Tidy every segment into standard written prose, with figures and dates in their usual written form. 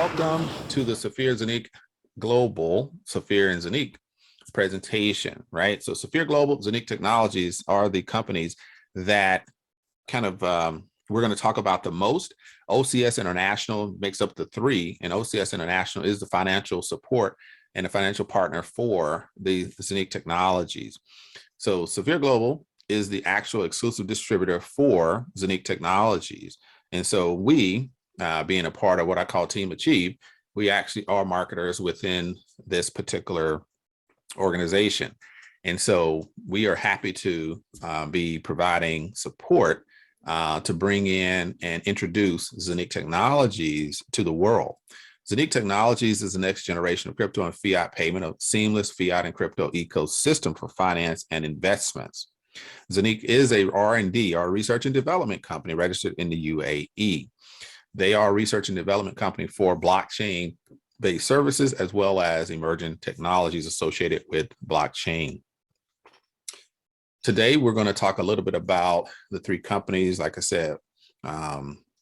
Welcome to the SAFIR Zeniq Global, SAFIR and Zeniq presentation, right? So SAFIR Global, Zeniq Technologies are the companies that kind of, we're going to talk about the most. OCS International makes up the three, and OCS International is the financial support and a financial partner for the Zeniq Technologies. So SAFIR Global is the actual exclusive distributor for Zeniq Technologies. And so we, being a part of what I call Team Achieve, we actually are marketers within this particular organization. And so we are happy to be providing support to bring in and introduce Zeniq Technologies to the world. Zeniq Technologies is the next generation of crypto and fiat payment, of seamless fiat and crypto ecosystem for finance and investments. Zeniq is a R&D, or research and development company registered in the UAE. They are a research and development company for blockchain-based services, as well as emerging technologies associated with blockchain. Today, we're going to talk a little bit about the three companies, like I said,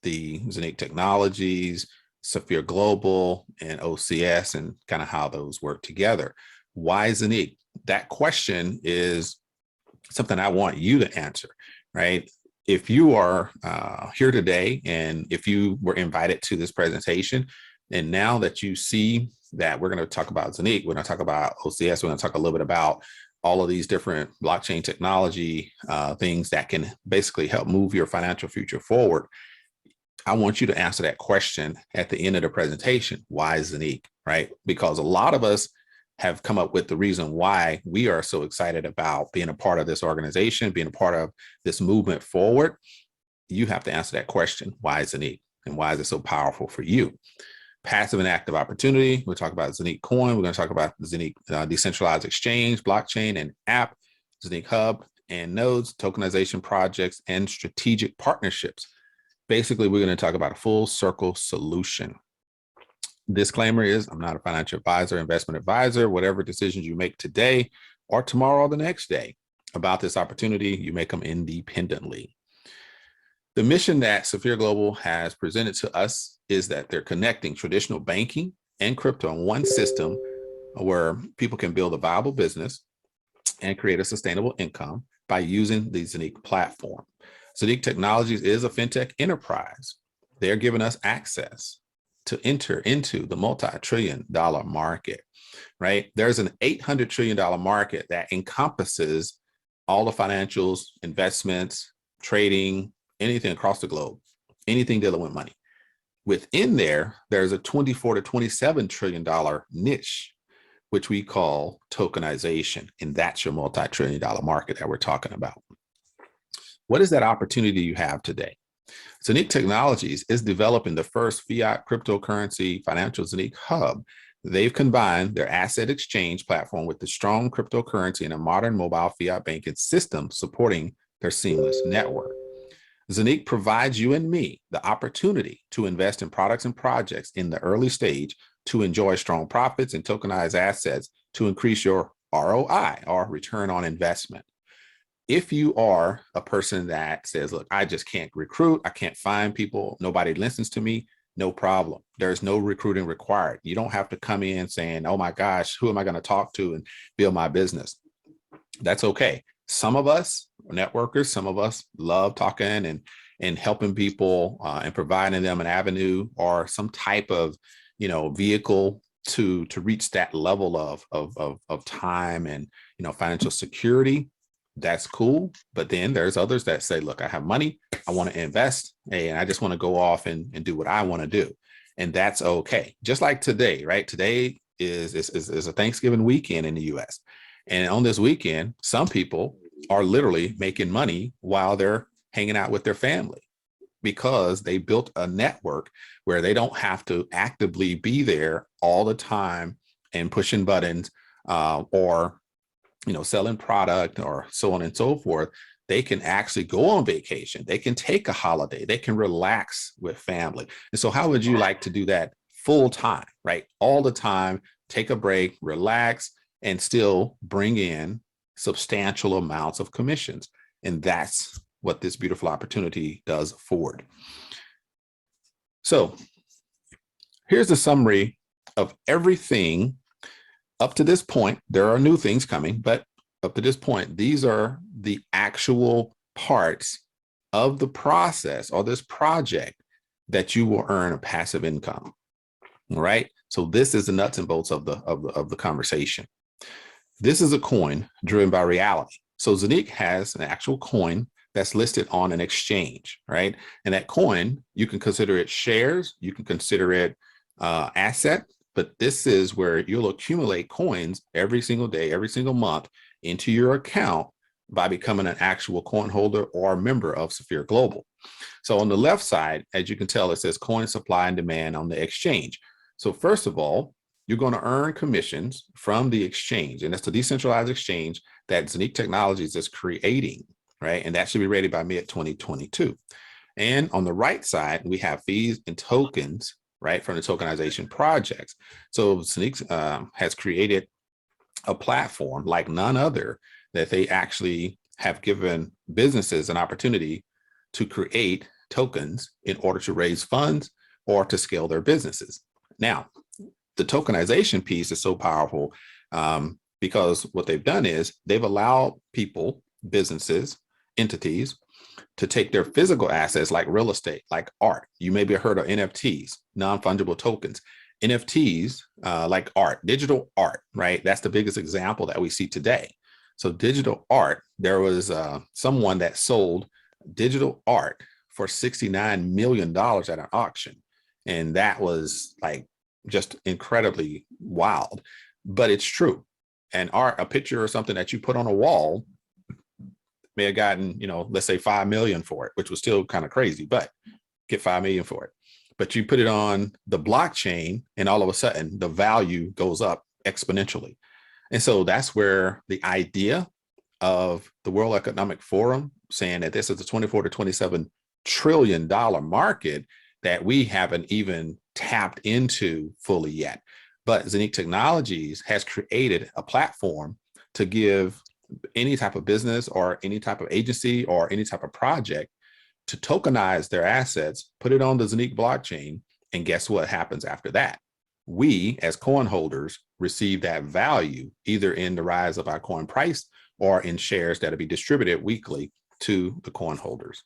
the Zeniq Technologies, SAFIR Global, and OCS, and kind of how those work together. Why Zeniq? That question is something I want you to answer, right? If you are here today, and if you were invited to this presentation, and now that you see that we're going to talk about Zeniq, we're going to talk about OCS, we're going to talk a little bit about all of these different blockchain technology things that can basically help move your financial future forward. I want you to answer that question at the end of the presentation. Why Zeniq, right? Because a lot of us have come up with the reason why we are so excited about being a part of this organization, being a part of this movement forward. You have to answer that question. Why Zeniq? And why is it so powerful for you? Passive and active opportunity. We'll talk about Zeniq Coin. We're going to talk about Zeniq decentralized exchange, blockchain, and app, Zeniq Hub, and nodes, tokenization projects, and strategic partnerships. Basically, we're going to talk about a full circle solution. Disclaimer is, I'm not a financial advisor, investment advisor. Whatever decisions you make today or tomorrow or the next day about this opportunity, you make them independently. The mission that SAFIR Global has presented to us is that they're connecting traditional banking and crypto in one system where people can build a viable business and create a sustainable income by using the Zeniq platform. Zeniq Technologies is a fintech enterprise. They're giving us access to enter into the multi-trillion-dollar market, right? There's an $800 trillion market that encompasses all the financials, investments, trading, anything across the globe, anything dealing with money. Within there, there's a $24 to $27 trillion niche, which we call tokenization. And that's your multi-trillion-dollar market that we're talking about. What is that opportunity you have today? Zeniq Technologies is developing the first fiat cryptocurrency financial Zeniq Hub. They've combined their asset exchange platform with the strong cryptocurrency and a modern mobile fiat banking system supporting their seamless network. Zeniq provides you and me the opportunity to invest in products and projects in the early stage to enjoy strong profits and tokenized assets to increase your ROI, or return on investment. If you are a person that says, look, I just can't recruit, I can't find people, nobody listens to me, no problem. There's no recruiting required. You don't have to come in saying, oh my gosh, who am I going to talk to and build my business? That's okay. Some of us are networkers, some of us love talking and helping people and providing them an avenue or some type of, vehicle to reach that level of time and, financial security. That's cool. But then there's others that say, look, I have money, I want to invest, and I just want to go off and do what I want to do. And that's okay. Just like today, right? Today is a Thanksgiving weekend in the US. And on this weekend, some people are literally making money while they're hanging out with their family because they built a network where they don't have to actively be there all the time and pushing buttons or selling product or so on and so forth. They can actually go on vacation. They can take a holiday. They can relax with family. And so how would you like to do that full time, right? All the time, take a break, relax, and still bring in substantial amounts of commissions. And that's what this beautiful opportunity does afford. So here's the summary of everything up to this point. There are new things coming, but up to this point, these are the actual parts of the process or this project that you will earn a passive income. All right. So this is the nuts and bolts of the conversation. This is a coin driven by reality. So Zeniq has an actual coin that's listed on an exchange, right? And that coin, you can consider it shares, you can consider it asset, but this is where you'll accumulate coins every single day, every single month into your account by becoming an actual coin holder or a member of SAFIR Global. So on the left side, as you can tell, it says coin supply and demand on the exchange. So first of all, you're going to earn commissions from the exchange, and it's a decentralized exchange that Zeniq Technologies is creating, right? And that should be ready by mid-2022. And on the right side, we have fees and tokens, right, from the tokenization projects. So Zeniq has created a platform like none other that they actually have given businesses an opportunity to create tokens in order to raise funds or to scale their businesses. Now, the tokenization piece is so powerful because what they've done is they've allowed people, businesses, entities to take their physical assets like real estate, like art. You maybe have heard of NFTs, non-fungible tokens. NFTs like art, digital art, right? That's the biggest example that we see today. So digital art, there was someone that sold digital art for $69 million at an auction. And that was like just incredibly wild, but it's true. And art, a picture or something that you put on a wall may have gotten, let's say 5 million for it, which was still kind of crazy, but get 5 million for it. But you put it on the blockchain and all of a sudden the value goes up exponentially. And so that's where the idea of the World Economic Forum saying that this is a $24 to $27 trillion market that we haven't even tapped into fully yet. But Zeniq Technologies has created a platform to give any type of business or any type of agency or any type of project to tokenize their assets, put it on the Zeniq blockchain, and guess what happens after that? We, as coin holders, receive that value either in the rise of our coin price or in shares that will be distributed weekly to the coin holders.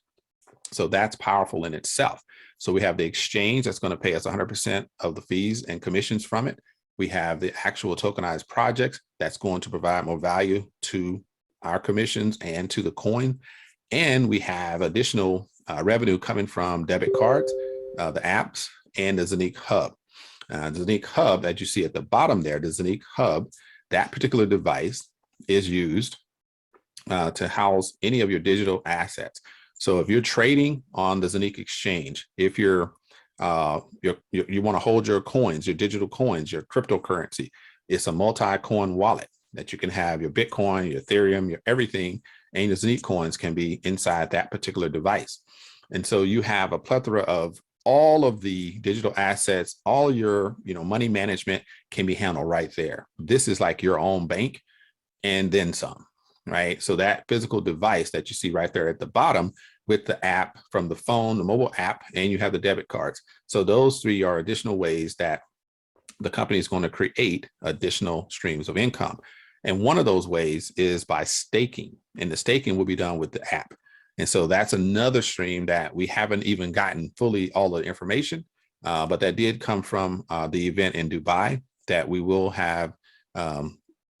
So that's powerful in itself. So we have the exchange that's going to pay us 100% of the fees and commissions from it. We have the actual tokenized projects that's going to provide more value to our commissions and to the coin. And we have additional revenue coming from debit cards, the apps, and the Zeniq Hub. The Zeniq Hub that you see at the bottom there, the Zeniq Hub, that particular device is used to house any of your digital assets. So if you're trading on the Zeniq exchange, if you want to hold your coins, your digital coins, your cryptocurrency, it's a multi-coin wallet that you can have your Bitcoin, your Ethereum, your everything, and your Zeniq coins can be inside that particular device. And so you have a plethora of all of the digital assets, all your money management can be handled right there. This is like your own bank and then some, right? So that physical device that you see right there at the bottom with the app from the phone, the mobile app, and you have the debit cards. So those three are additional ways that the company is going to create additional streams of income. And one of those ways is by staking, and the staking will be done with the app. And so that's another stream that we haven't even gotten fully all the information, but that did come from the event in Dubai that we will have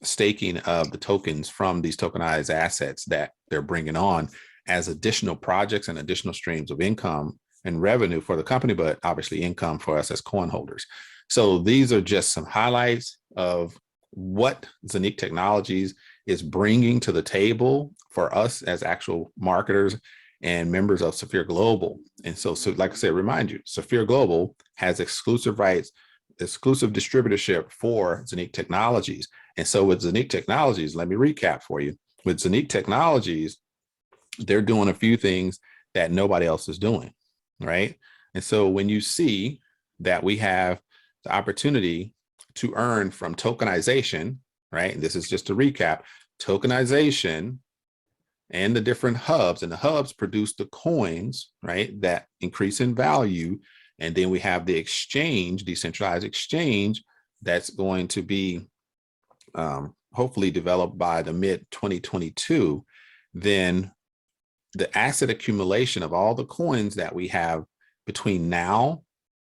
staking of the tokens from these tokenized assets that they're bringing on as additional projects and additional streams of income and revenue for the company, but obviously income for us as coin holders. So these are just some highlights of what Zeniq Technologies is bringing to the table for us as actual marketers and members of SAFIR Global. And so like I said, remind you, SAFIR Global has exclusive rights, exclusive distributorship for Zeniq Technologies. And so with Zeniq Technologies, let me recap for you. With Zeniq Technologies, they're doing a few things that nobody else is doing, right? And so when you see that we have the opportunity to earn from tokenization, right? And this is just to recap, tokenization and the different hubs, and the hubs produce the coins, right? That increase in value And then we have the exchange, decentralized exchange, that's going to be hopefully developed by the mid 2022. Then the asset accumulation of all the coins that we have between now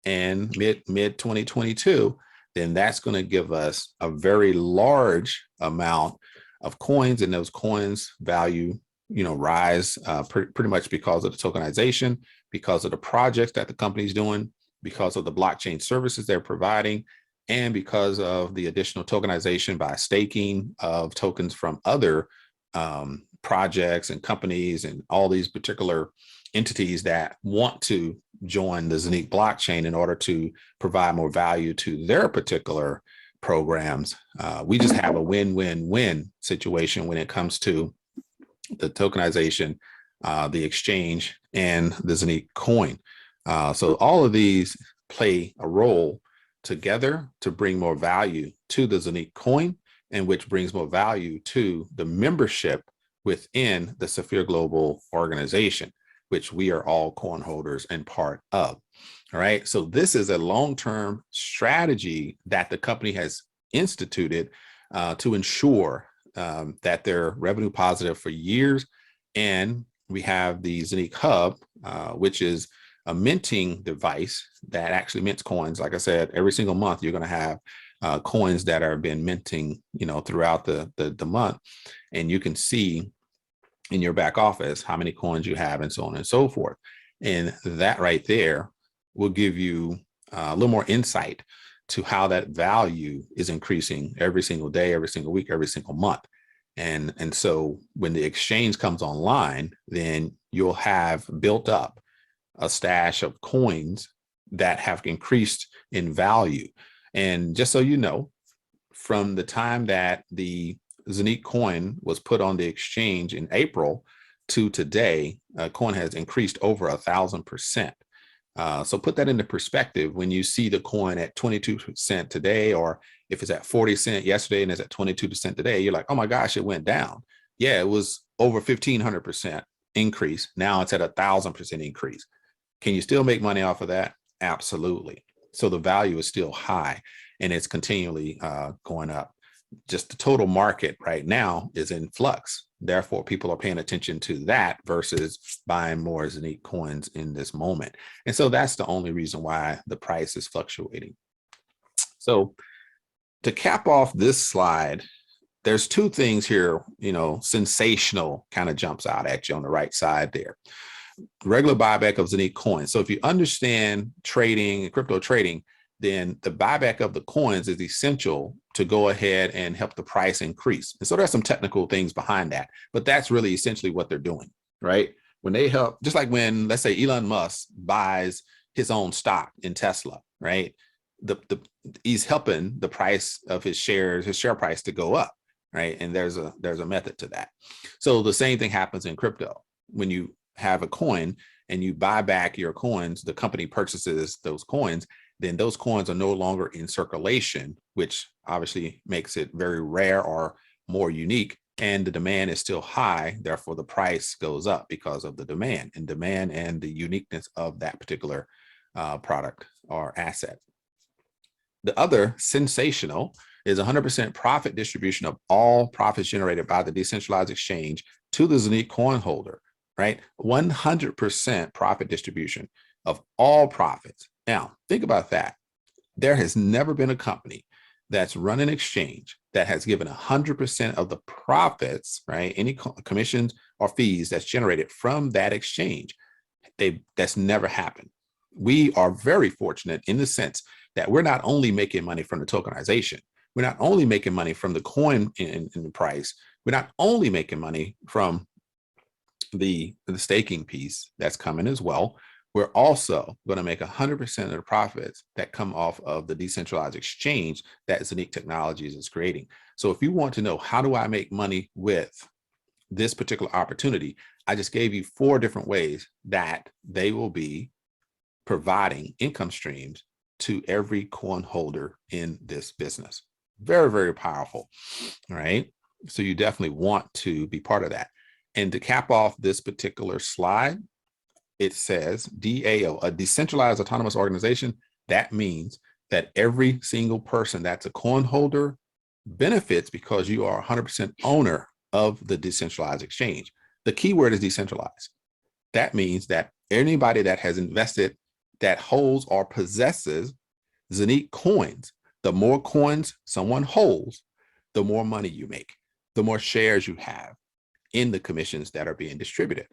and mid 2022, then that's going to give us a very large amount of coins, and those coins value, rise pretty much because of the tokenization, because of the projects that the company's doing, because of the blockchain services they're providing, and because of the additional tokenization by staking of tokens from other projects and companies and all these particular entities that want to join the Zeniq blockchain in order to provide more value to their particular programs. We just have a win-win-win situation when it comes to the tokenization, the exchange, and the Zeniq coin. So all of these play a role together to bring more value to the Zeniq coin, and which brings more value to the membership within the SAFIR Global organization, which we are all coin holders and part of. All right. So this is a long-term strategy that the company has instituted to ensure that they're revenue positive for years. And we have the Zeniq Hub, which is a minting device that actually mints coins. Like I said, every single month, you're going to have coins that are been minting, throughout the month. And you can see in your back office how many coins you have and so on and so forth. And that right there will give you a little more insight to how that value is increasing every single day, every single week, every single month. And so when the exchange comes online, then you'll have built up a stash of coins that have increased in value. And just so you know, from the time that the Zeniq coin was put on the exchange in April to today, coin has increased over 1,000%. So put that into perspective. When you see the coin at 22% today, or if it's at 40 cents yesterday and it's at 22% today, you're like, oh my gosh, it went down. Yeah, it was over 1,500% increase. Now it's at 1,000% increase. Can you still make money off of that? Absolutely. So the value is still high, and it's continually going up. Just the total market right now is in flux. Therefore, people are paying attention to that versus buying more Zeniq coins in this moment. And so that's the only reason why the price is fluctuating. So to cap off this slide, there's two things here, sensational kind of jumps out at you on the right side there. Regular buyback of Zeniq coins. So if you understand trading, crypto trading, then the buyback of the coins is essential to go ahead and help the price increase. And so there's some technical things behind that, but that's really essentially what they're doing, right? When they help, just like when, let's say, Elon Musk buys his own stock in Tesla, right? He's helping the price of his shares, his share price to go up, right? And there's a method to that. So the same thing happens in crypto. When you have a coin and you buy back your coins, the company purchases those coins, then those coins are no longer in circulation, which obviously makes it very rare or more unique. And the demand is still high. Therefore, the price goes up because of the demand and the uniqueness of that particular product or asset. The other sensational is 100% profit distribution of all profits generated by the decentralized exchange to the Zeniq coin holder, right? 100% profit distribution of all profits. Now, think about that. There has never been a company that's run an exchange that has given 100% of the profits, right? Any commissions or fees that's generated from that exchange. That's never happened. We are very fortunate in the sense that we're not only making money from the tokenization, we're not only making money from the coin in the price, we're not only making money from the staking piece that's coming as well. We're also going to make 100% of the profits that come off of the decentralized exchange that Zeniq Technologies is creating. So if you want to know, how do I make money with this particular opportunity, I just gave you 4 different ways that they will be providing income streams to every coin holder in this business. Very, very powerful. All right. So you definitely want to be part of that. And to cap off this particular slide, it says DAO, a decentralized autonomous organization. That means that every single person that's a coin holder benefits because you are 100% owner of the decentralized exchange. The key word is decentralized. That means that anybody that has invested, that holds or possesses Zeniq coins, the more coins someone holds, the more money you make, the more shares you have in the commissions that are being distributed.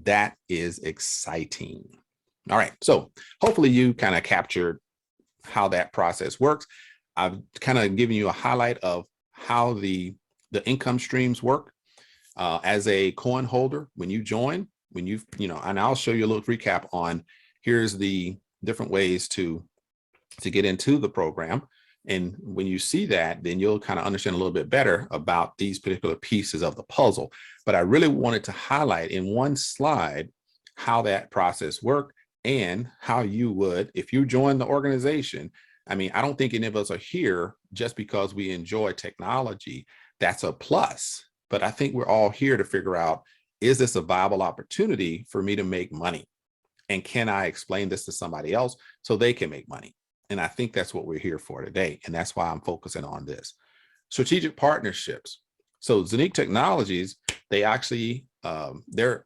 That is exciting. All right, so hopefully you kind of captured how that process works. I've kind of given you a highlight of how the income streams work. As a coin holder, when you join, and I'll show you a little recap on here's the different ways to get into the program. And when you see that, then you'll kind of understand a little bit better about these particular pieces of the puzzle. But I really wanted to highlight in one slide how that process worked and how you would, if you join the organization. I mean, I don't think any of us are here just because we enjoy technology. That's a plus. But I think we're all here to figure out, is this a viable opportunity for me to make money? And can I explain this to somebody else so they can make money? And I think that's what we're here for today. And that's why I'm focusing on this. Strategic partnerships. So Zeniq Technologies, they actually, their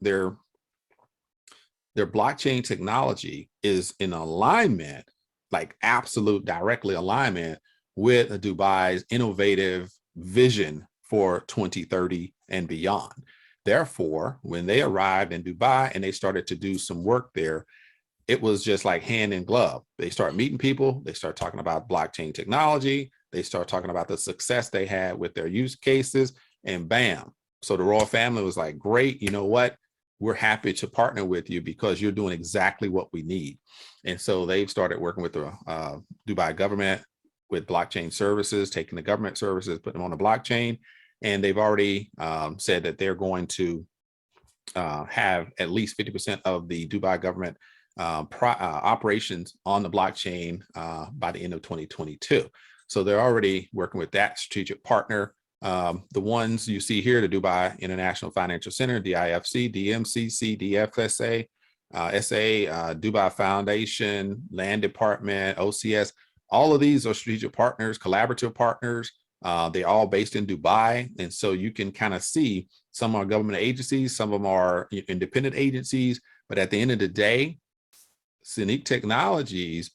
blockchain technology is in alignment, like absolute directly alignment with Dubai's innovative vision for 2030 and beyond. Therefore, when they arrived in Dubai and they started to do some work there, it was just like hand in glove. They start meeting people, they start talking about blockchain technology, they start talking about the success they had with their use cases, and bam. So the royal family was like, great, you know what? We're happy to partner with you because you're doing exactly what we need. And so they've started working with the Dubai government with blockchain services, taking the government services, putting them on the blockchain. And they've already said that they're going to have at least 50% of the Dubai government operations on the blockchain by the end of 2022. So they're already working with that strategic partner. The ones you see here, the Dubai International Financial Center, DIFC, DMCC, DFSA, SA, Dubai Foundation, Land Department, OCS, all of these are strategic partners, collaborative partners. They're all based in Dubai. And so you can kind of see some are government agencies, some of them are independent agencies, but at the end of the day, Zeniq Technologies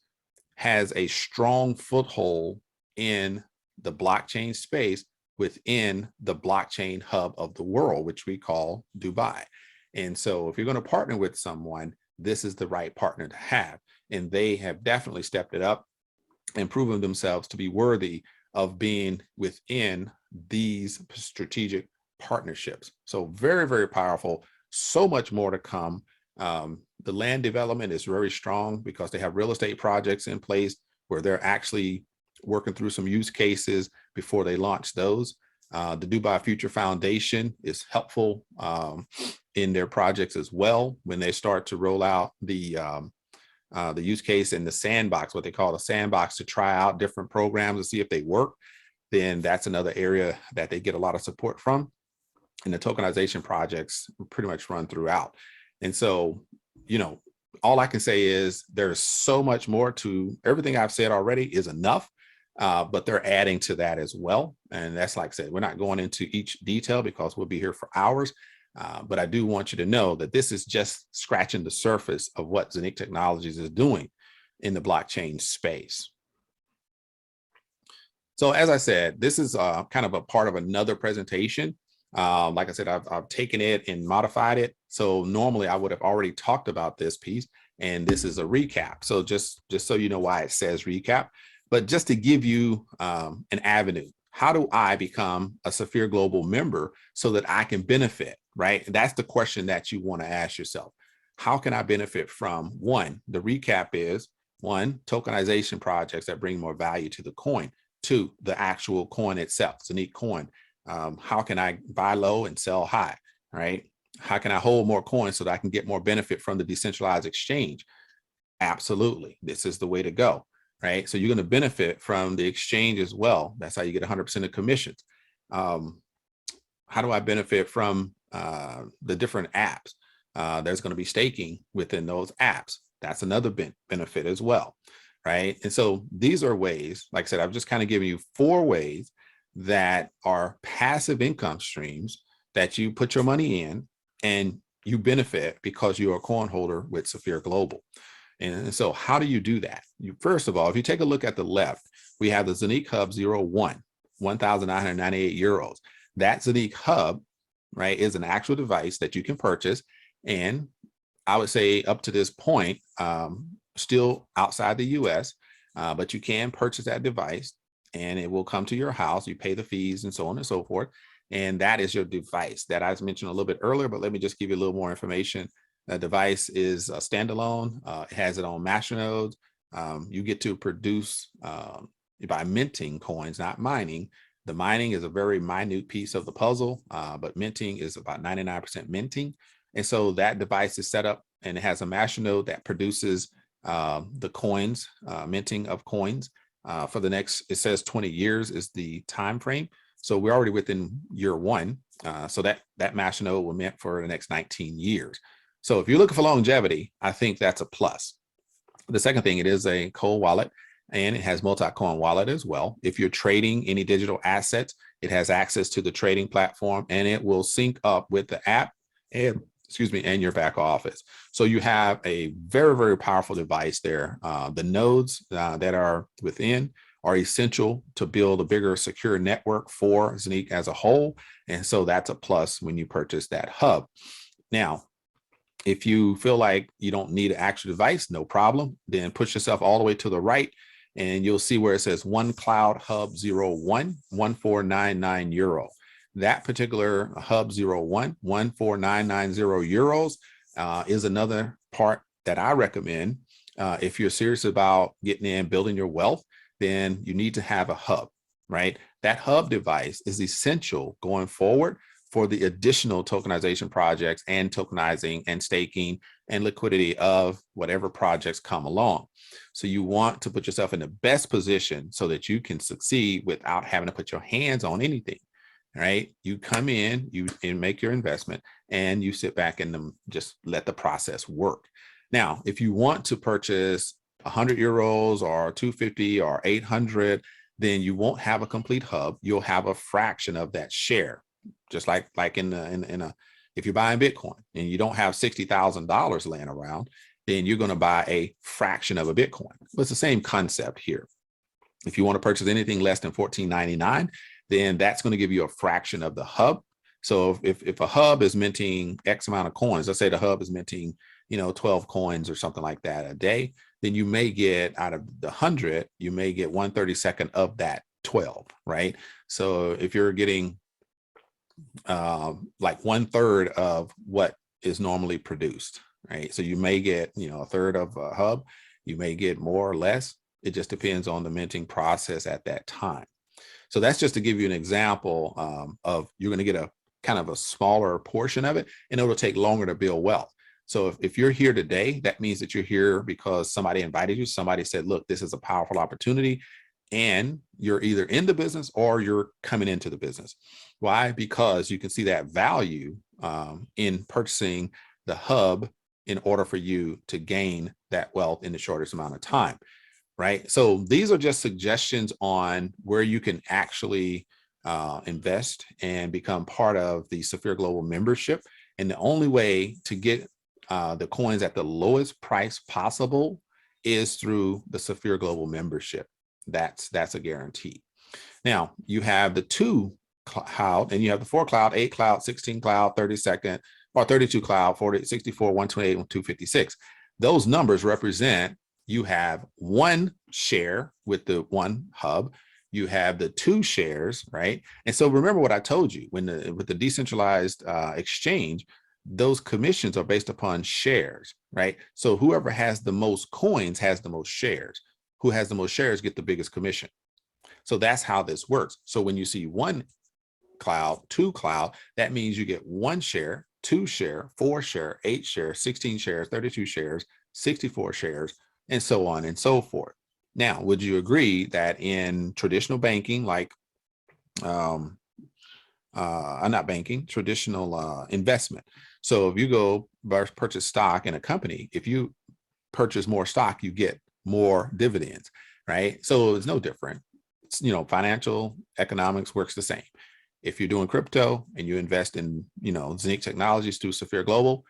has a strong foothold in the blockchain space within the blockchain hub of the world, which we call Dubai. And so if you're going to partner with someone, this is the right partner to have. And they have definitely stepped it up and proven themselves to be worthy of being within these strategic partnerships. So very, very powerful. So much more to come. The land development is very strong because they have real estate projects in place where they're actually working through some use cases before they launch those. The Dubai Future Foundation is helpful in their projects as well when they start to roll out the use case in the sandbox, what they call the sandbox, to try out different programs to see if they work. Then that's another area that they get a lot of support from. And the tokenization projects pretty much run throughout. And so, all I can say is there's so much more to everything I've said already is enough, but they're adding to that as well. And that's, like I said, we're not going into each detail because we'll be here for hours. But I do want you to know that this is just scratching the surface of what Zeniq Technologies is doing in the blockchain space. So as I said, this is kind of a part of another presentation. Like I said, I've taken it and modified it. So normally I would have already talked about this piece, and this is a recap. So just so you know why it says recap, but just to give you an avenue. How do I become a SAFIR Global member so that I can benefit, right? That's the question that you want to ask yourself. How can I benefit from, one, the recap is, one, tokenization projects that bring more value to the coin. Two, the actual coin itself, Zeniq coin. How can I buy low and sell high, right? How can I hold more coins so that I can get more benefit from the decentralized exchange? Absolutely, this is the way to go, right? So you're going to benefit from the exchange as well. That's how you get 100% of commissions. How do I benefit from the different apps? there's going to be staking within those apps. That's another benefit as well, right? And so these are ways, like I said, I've just kind of given you 4 ways that are passive income streams that you put your money in and you benefit because you're a coin holder with SAFIR Global. And so how do you do that? First of all, if you take a look at the left, we have the Zeniq Hub 01, 1,998 euros. That Zeniq Hub, right, is an actual device that you can purchase. And I would say up to this point, still outside the US, but you can purchase that device and it will come to your house. You pay the fees and so on and so forth. And that is your device that I mentioned a little bit earlier, but let me just give you a little more information. The device is a standalone. It has its own master nodes. You get to produce by minting coins, not mining. The mining is a very minute piece of the puzzle, but minting is about 99% minting. And so that device is set up and it has a master node that produces the coins, minting of coins for the next, it says 20 years is the time frame. So we're already within year 1. So that master node will meant for the next 19 years. So if you're looking for longevity, I think that's a plus. The second thing, it is a cold wallet and it has multi-coin wallet as well. If you're trading any digital assets, it has access to the trading platform and it will sync up with the app and your back office. So you have a very, very powerful device there. The nodes that are within are essential to build a bigger secure network for Zeniq as a whole. And so that's a plus when you purchase that hub. Now, if you feel like you don't need an actual device, no problem. Then push yourself all the way to the right and you'll see where it says One Cloud Hub 01, 1499 euro. That particular Hub 01, 1499 euros is another part that I recommend. If you're serious about getting in, building your wealth, then you need to have a hub, right? That hub device is essential going forward for the additional tokenization projects and tokenizing and staking and liquidity of whatever projects come along. So you want to put yourself in the best position so that you can succeed without having to put your hands on anything, right? You come in, you make your investment and you sit back and just let the process work. Now, if you want to purchase 100 euros or 250 or 800, then you won't have a complete hub. You'll have a fraction of that share. Just like if you're buying Bitcoin and you don't have $60,000 laying around, then you're going to buy a fraction of a Bitcoin. But it's the same concept here. If you want to purchase anything less than $14.99, then that's going to give you a fraction of the hub. So if a hub is minting X amount of coins, let's say the hub is minting, 12 coins or something like that a day, then you may get out of the 100, you may get 1/32 of that 12, right? So if you're getting like 1/3 of what is normally produced, right? So you may get, a third of a hub, you may get more or less. It just depends on the minting process at that time. So that's just to give you an example of you're going to get a kind of a smaller portion of it and it'll take longer to build wealth. So if you're here today, that means that you're here because somebody invited you. Somebody said, look, this is a powerful opportunity. And you're either in the business or you're coming into the business. Why? Because you can see that value in purchasing the hub in order for you to gain that wealth in the shortest amount of time, right? So these are just suggestions on where you can actually invest and become part of the SAFIR Global membership. And the only way to get the coins at the lowest price possible is through the SAFIR Global membership. That's a guarantee. Now you have the 2 cloud and you have the 4 cloud, 8 cloud, 16 cloud, 32nd or 32 cloud, 40, 64, 128, and 256. Those numbers represent you have 1 share with the 1 hub. You have the 2 shares, right? And so remember what I told you with the decentralized exchange, those commissions are based upon shares, right? So whoever has the most coins has the most shares. Who has the most shares get the biggest commission. So that's how this works. So when you see 1 cloud, 2 cloud, that means you get 1 share, 2 share, 4 share, 8 shares, 16 shares, 32 shares, 64 shares, and so on and so forth. Now, would you agree that in traditional banking, like not banking, traditional investment, So if you go purchase stock in a company, if you purchase more stock, you get more dividends, right? So it's no different. Financial economics works the same. If you're doing crypto and you invest in, Zeniq Technologies through SAFIR Global,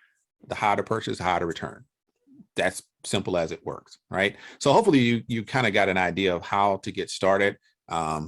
the higher the purchase, the higher the return. That's simple as it works, right? So hopefully you kind of got an idea of how to get started.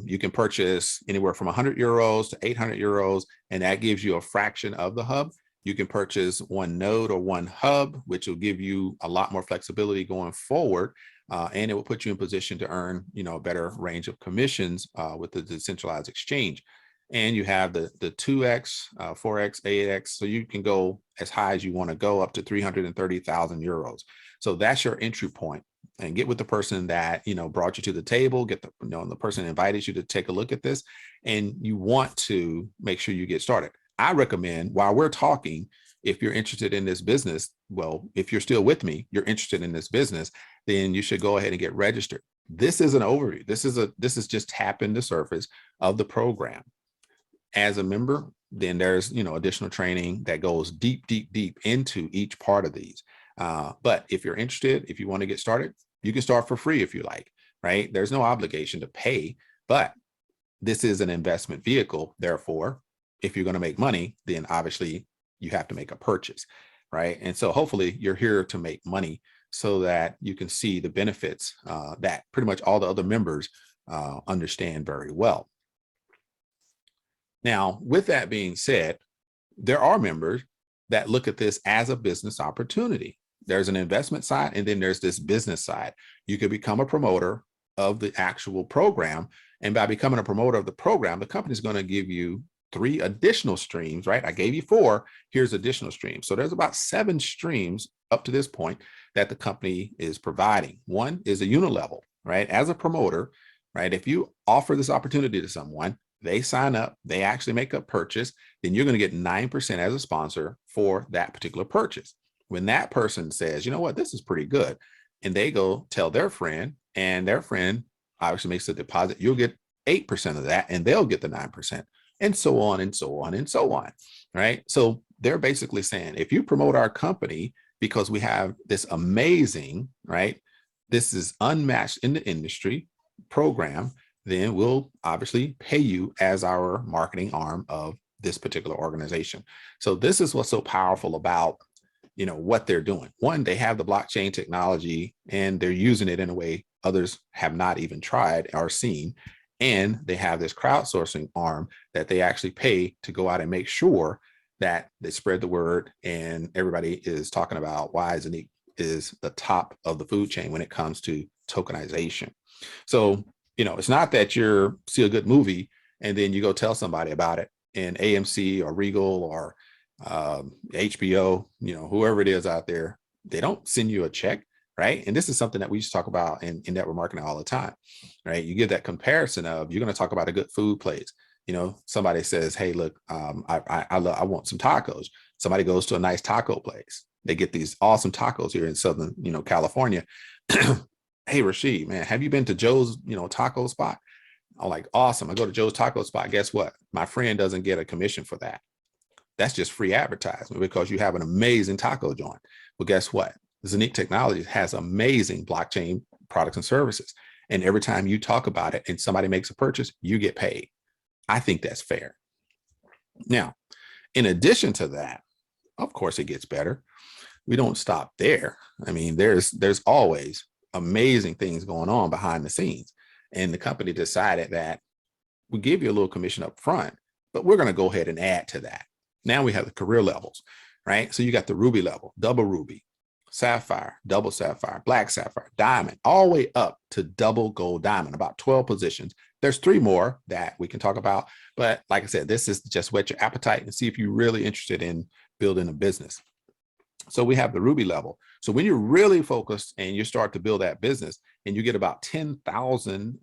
You can purchase anywhere from 100 euros to 800 euros, and that gives you a fraction of the hub. You can purchase one node or one hub, which will give you a lot more flexibility going forward. And it will put you in position to earn, a better range of commissions with the decentralized exchange. And you have the 2x, 4x, 8x. So you can go as high as you want to go, up to 330,000 euros. So that's your entry point. And get with the person that, brought you to the table, get the person invited you to take a look at this. And you want to make sure you get started. I recommend, while we're talking, if you're interested in this business, well, if you're still with me, you're interested in this business, then you should go ahead and get registered. This is an overview. This is just tapping the surface of the program. As a member, then there's, additional training that goes deep, deep, deep into each part of these. But if you're interested, if you want to get started, you can start for free if you like, right? There's no obligation to pay, but this is an investment vehicle. Therefore, if you're going to make money, then obviously you have to make a purchase, right? And so hopefully you're here to make money so that you can see the benefits that pretty much all the other members understand very well. Now, with that being said, there are members that look at this as a business opportunity. There's an investment side, and then there's this business side. You could become a promoter of the actual program. And by becoming a promoter of the program, the company is going to give you 3 additional streams, right? I gave you 4, here's additional streams. So there's about 7 streams up to this point that the company is providing. One is a unilevel, right? As a promoter, right? If you offer this opportunity to someone, they sign up, they actually make a purchase, then you're going to get 9% as a sponsor for that particular purchase. When that person says, you know what, this is pretty good, and they go tell their friend, and their friend obviously makes a deposit, you'll get 8% of that, and they'll get the 9%, and so on and so on and so on, right? So they're basically saying, if you promote our company because we have this amazing, right, this is unmatched in the industry program, then we'll obviously pay you as our marketing arm of this particular organization. So this is what's so powerful about, what they're doing. One, they have the blockchain technology and they're using it in a way others have not even tried or seen. And they have this crowdsourcing arm that they actually pay to go out and make sure that they spread the word and everybody is talking about why Zeniq is the top of the food chain when it comes to tokenization. So, it's not that you see a good movie and then you go tell somebody about it in AMC or Regal or HBO, whoever it is out there, they don't send you a check, right? And this is something that we used to talk about in network marketing all the time, right? You get that comparison of, you're going to talk about a good food place. Somebody says, hey, look, I want some tacos. Somebody goes to a nice taco place. They get these awesome tacos here in Southern, California. Hey, Rashid, man, have you been to Joe's, taco spot? I'm like, awesome. I go to Joe's taco spot. Guess what? My friend doesn't get a commission for that. That's just free advertisement because you have an amazing taco joint. Well, guess what? Zeniq Technologies has amazing blockchain products and services. And every time you talk about it and somebody makes a purchase, you get paid. I think that's fair. Now, in addition to that, of course, it gets better. We don't stop there. I mean, there's always amazing things going on behind the scenes. And the company decided that we give you a little commission up front, but we're going to go ahead and add to that. Now we have the career levels, right? So you got the Ruby level, double Ruby, Sapphire, double Sapphire, Black Sapphire, Diamond, all the way up to double Gold Diamond, about 12 positions. There's 3 more that we can talk about. But like I said, this is just whet your appetite and see if you're really interested in building a business. So we have the Ruby level. So when you're really focused and you start to build that business and you get about 10,000,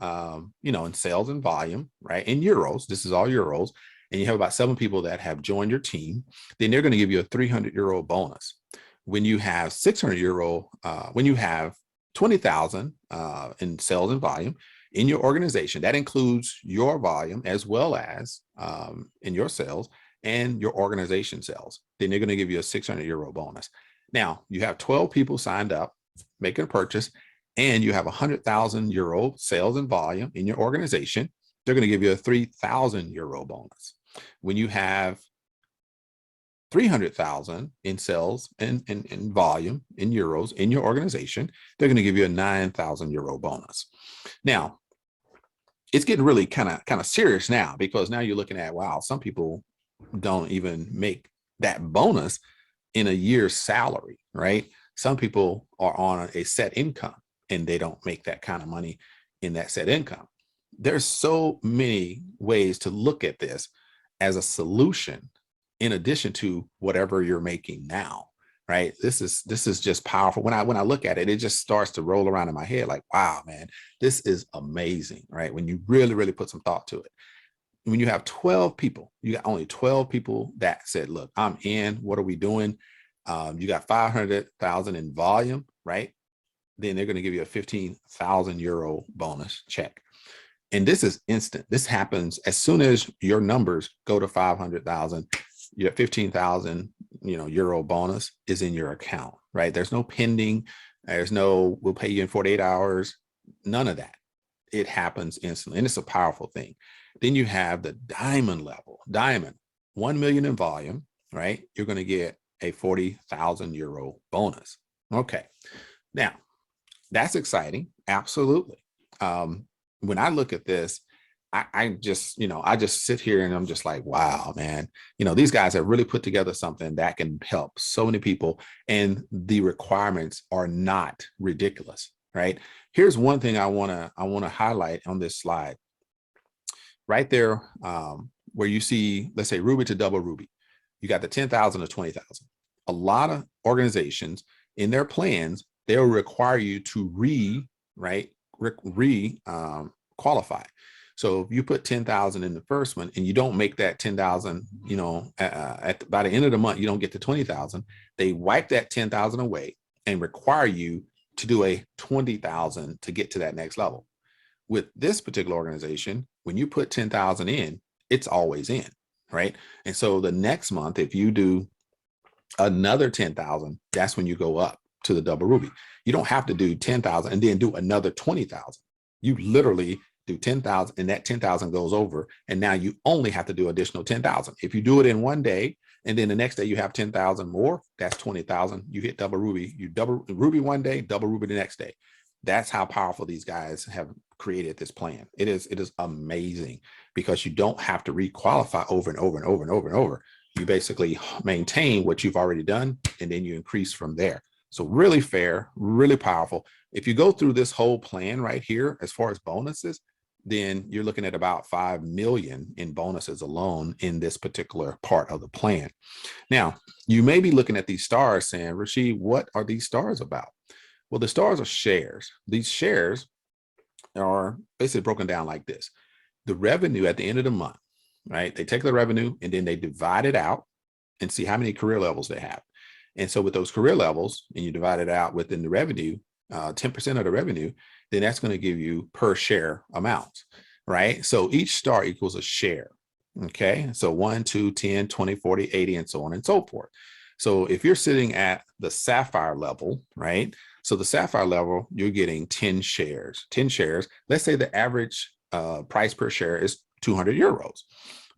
in sales and volume, right? In euros, this is all euros. And you have about 7 people that have joined your team, then they're going to give you a 300 euro bonus. When you have 600 euro, when you have 20,000 in sales and volume in your organization, that includes your volume as well as in your sales, and your organization sells, then they're going to give you a 600 euro bonus. Now you have 12 people signed up, making a purchase, and you have 100,000 euro sales and volume in your organization. They're going to give you a 3,000 euro bonus. When you have 300,000 in sales and volume in euros in your organization, they're going to give you a 9,000 euro bonus. Now, it's getting really kind of serious now, because now you're looking at, wow, some people don't even make that bonus in a year's salary, right? Some people are on a set income and they don't make that kind of money in that set income. There's so many ways to look at this as a solution in addition to whatever you're making now, right? This is just powerful. When I look at it, it just starts to roll around in my head like, wow, man, this is amazing, right? When you really put some thought to it. When you have 12 people, you got only 12 people that said, look, I'm in, what are we doing? You got 500,000 in volume, right? Then they're going to give you a 15,000 euro bonus check. And this is instant. This happens as soon as your numbers go to 500,000, your 15,000, euro bonus is in your account, right? There's no pending. There's no, we'll pay you in 48 hours. None of that. It happens instantly. And it's a powerful thing. Then you have the diamond level. Diamond, 1 million in volume, right? You're going to get a 40,000 euro bonus. Okay. Now, that's exciting. Absolutely. When I look at this, I just sit here and I'm just like, wow, man, these guys have really put together something that can help so many people, and the requirements are not ridiculous, right? Here's one thing I want to highlight on this slide right there, where you see, let's say Ruby to double Ruby, you got the 10,000 to 20,000. A lot of organizations in their plans, they'll require you to qualify. So if you put 10,000 in the first one and you don't make that 10,000, by the end of the month, you don't get to 20,000, they wipe that 10,000 away and require you to do a 20,000 to get to that next level. With this particular organization, when you put 10,000 in, it's always in, right? And so the next month, if you do another 10,000, that's when you go up to the double Ruby. You don't have to do 10,000 and then do another 20,000. You literally do 10,000 and that 10,000 goes over. And now you only have to do additional 10,000. If you do it in one day, and then the next day you have 10,000 more, that's 20,000. You hit double Ruby. You double Ruby one day, double Ruby the next day. That's how powerful these guys have created this plan. It is amazing, because you don't have to requalify over and over and over and over and over. You basically maintain what you've already done, and then you increase from there. So really fair, really powerful. If you go through this whole plan right here, as far as bonuses, then you're looking at about 5 million in bonuses alone in this particular part of the plan. Now, you may be looking at these stars saying, Rashid, what are these stars about? Well, the stars are shares. These shares are basically broken down like this. The revenue at the end of the month, right? They take the revenue and then they divide it out and see how many career levels they have. And so with those career levels, and you divide it out within the revenue, 10% of the revenue, then that's going to give you per share amount, right? So each star equals a share. Okay. So 1, 2, 10, 20, 40, 80, and so on and so forth. So if you're sitting at the SAFIR level, right? So the SAFIR level, you're getting 10 shares, 10 shares. Let's say the average price per share is 200 euros.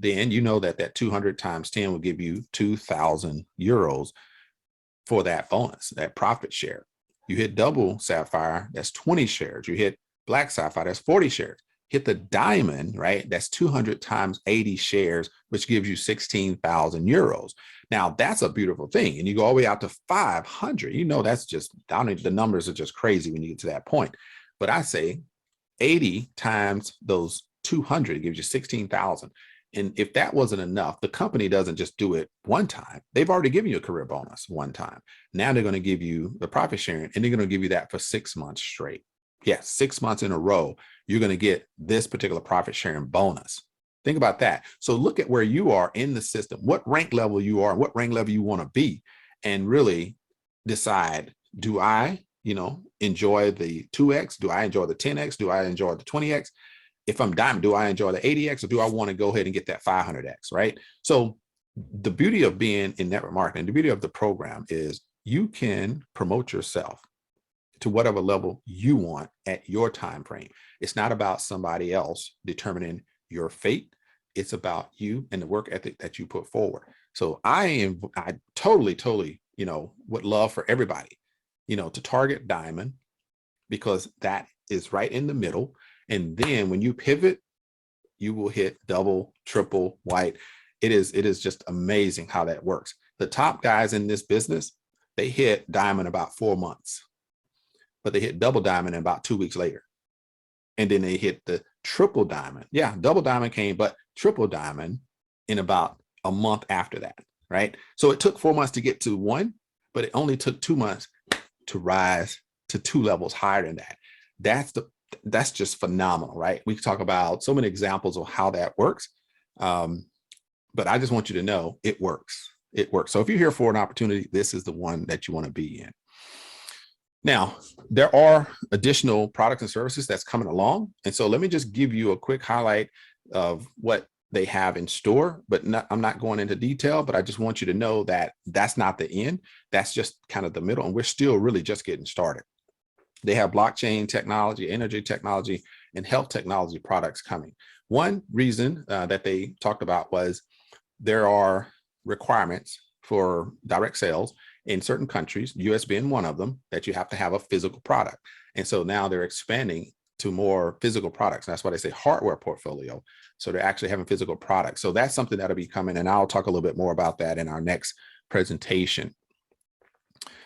Then you know that 200 times 10 will give you 2,000 euros for that bonus, that profit share. You hit double SAFIR, that's 20 shares. You hit black SAFIR, that's 40 shares. Hit the diamond, right? That's 200 times 80 shares, which gives you 16,000 euros. Now that's a beautiful thing. And you go all the way out to 500, that's just, the numbers are just crazy when you get to that point. But I say 80 times those 200 gives you 16,000. And if that wasn't enough, the company doesn't just do it one time. They've already given you a career bonus one time. Now they're going to give you the profit sharing, and they're going to give you that for 6 months straight. Yes, 6 months in a row, you're going to get this particular profit sharing bonus. Think about that. So look at where you are in the system, what rank level you are, what rank level you want to be, and really decide, do I, enjoy the 2X? Do I enjoy the 10X? Do I enjoy the 20X? If I'm diamond, do I enjoy the 80X, or do I want to go ahead and get that 500X, right? So The beauty of being in network marketing, the beauty of the program is you can promote yourself to whatever level you want at your time frame. It's not about somebody else determining your fate. It's about you and the work ethic that you put forward. So I totally, would love for everybody, to target diamond, because that is right in the middle. And then when you pivot, you will hit double, triple, white. It is just amazing how that works. The top guys in this business, they hit diamond about 4 months, but they hit double diamond in about 2 weeks later. And then they hit the triple diamond. Yeah, double diamond came, but triple diamond in about a month after that, right? So it took 4 months to get to one, but it only took 2 months to rise to 2 levels higher than that. That's just phenomenal, right? We talk about so many examples of how that works. But I just want you to know it works. It works. So if you're here for an opportunity, this is the one that you want to be in. Now, there are additional products and services that's coming along. And so let me just give you a quick highlight of what they have in store, but I'm not going into detail, but I just want you to know that that's not the end. That's just kind of the middle, and we're still really just getting started. They have blockchain technology, energy technology, and health technology products coming. One reason that they talked about was there are requirements for direct sales in certain countries, US being one of them, that you have to have a physical product. And so now they're expanding to more physical products. That's why they say hardware portfolio. So they're actually having physical products. So that's something that'll be coming, and I'll talk a little bit more about that in our next presentation.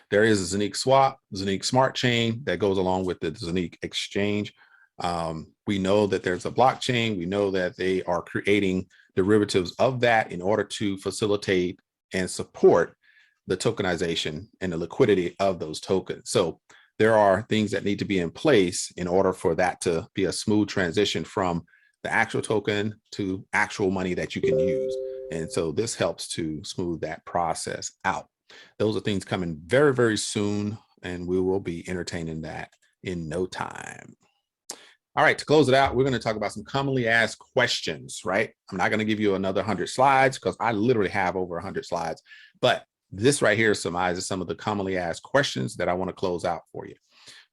There is a Zeniq swap, Zeniq smart chain that goes along with the Zeniq exchange. We know that there's a blockchain. We know that they are creating derivatives of that in order to facilitate and support the tokenization and the liquidity of those tokens. So there are things that need to be in place in order for that to be a smooth transition from the actual token to actual money that you can use. And so this helps to smooth that process out. Those are things coming very, very soon, and we will be entertaining that in no time. All right, to close it out, we're going to talk about some commonly asked questions, right? I'm not going to give you another 100 slides because I literally have over 100 slides, but this right here summarizes some of the commonly asked questions that I want to close out for you.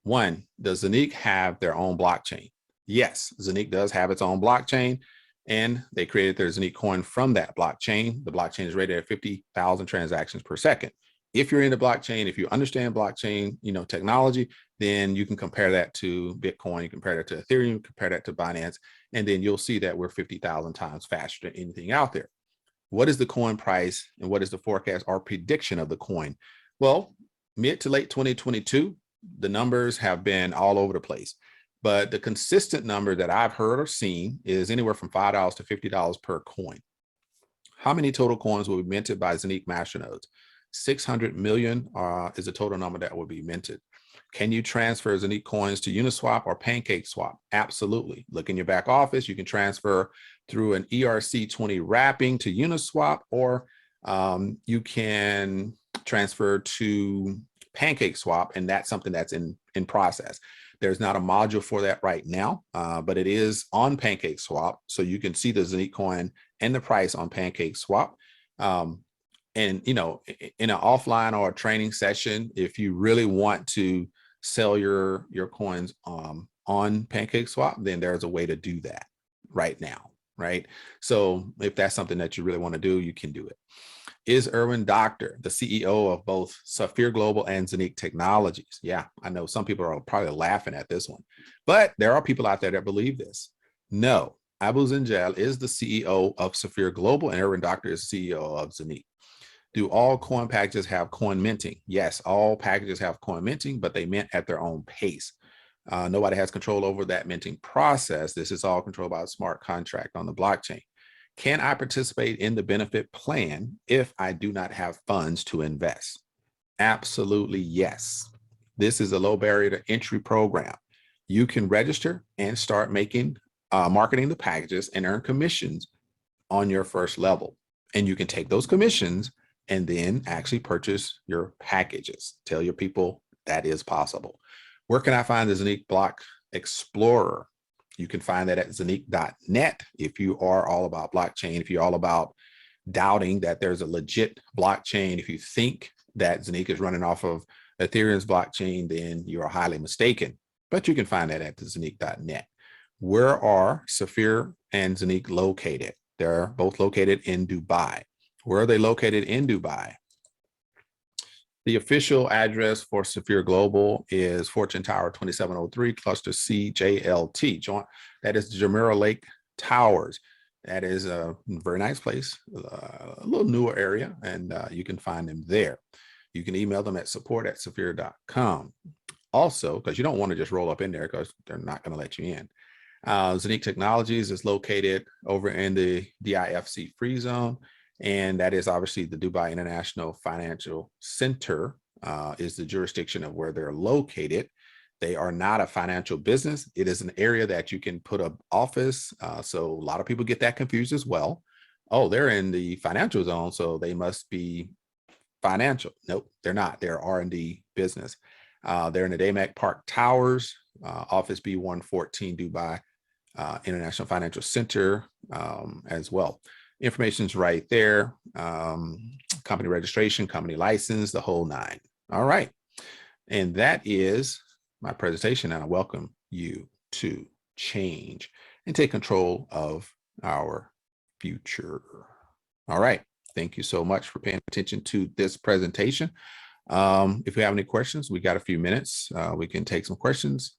One, does Zeniq have their own blockchain? Yes, Zeniq does have its own blockchain, and they created their Zeniq coin from that blockchain. The blockchain is rated at 50,000 transactions per second. If you're in the blockchain, if you understand blockchain, technology, then you can compare that to Bitcoin, you compare that to Ethereum, compare that to Binance, and then you'll see that we're 50,000 times faster than anything out there. What is the coin price and what is the forecast or prediction of the coin? Well, mid to late 2022, the numbers have been all over the place, but the consistent number that I've heard or seen is anywhere from $5 to $50 per coin. How many total coins will be minted by Zeniq masternodes? 600 million is the total number that will be minted. Can you transfer Zeniq coins to Uniswap or PancakeSwap? Absolutely. Look in your back office. You can transfer through an ERC20 wrapping to Uniswap, or you can transfer to PancakeSwap, and that's something that's in process. There's not a module for that right now, but it is on PancakeSwap, so you can see the Zeniq coin and the price on PancakeSwap. And in an offline or a training session, if you really want to sell your coins on PancakeSwap, then there's a way to do that right now, right? So if that's something that you really want to do, you can do it. Is Erwin Doctor the CEO of both SAFIR Global and Zeniq Technologies? Yeah, I know some people are probably laughing at this one, but there are people out there that believe this. No, Abu Zinjal is the CEO of SAFIR Global, and Erwin Doctor is the CEO of Zeniq. Do all coin packages have coin minting? Yes, all packages have coin minting, but they mint at their own pace. Nobody has control over that minting process. This is all controlled by a smart contract on the blockchain. Can I participate in the benefit plan if I do not have funds to invest? Absolutely, yes. This is a low barrier to entry program. You can register and start marketing the packages and earn commissions on your first level. And you can take those commissions and then actually purchase your packages. Tell your people that is possible. Where can I find the Zeniq Block Explorer? You can find that at zeniq.net if you are all about blockchain, if you're all about doubting that there's a legit blockchain. If you think that Zeniq is running off of Ethereum's blockchain, then you are highly mistaken. But you can find that at the Zeniq.net. Where are SAFIR and Zeniq located? They're both located in Dubai. Where are they located in Dubai? The official address for SAFIR Global is Fortune Tower 2703, Cluster C, JLT. That is Jumeirah Lake Towers. That is a very nice place, a little newer area, and you can find them there. You can email them at support@safir.com. Also, because you don't want to just roll up in there because they're not going to let you in. Zeniq Technologies is located over in the DIFC free zone. And that is obviously the Dubai International Financial Center is the jurisdiction of where they're located. They are not a financial business. It is an area that you can put an office. So a lot of people get that confused as well. Oh, they're in the financial zone, so they must be financial. Nope, they're not. They're R&D business. They're in the Damac Park Towers, Office B114 Dubai International Financial Center as well. Information's right there. Company registration, company license, the whole nine. All right. And that is my presentation. And I welcome you to change and take control of our future. All right. Thank you so much for paying attention to this presentation. If you have any questions, we got a few minutes. We can take some questions.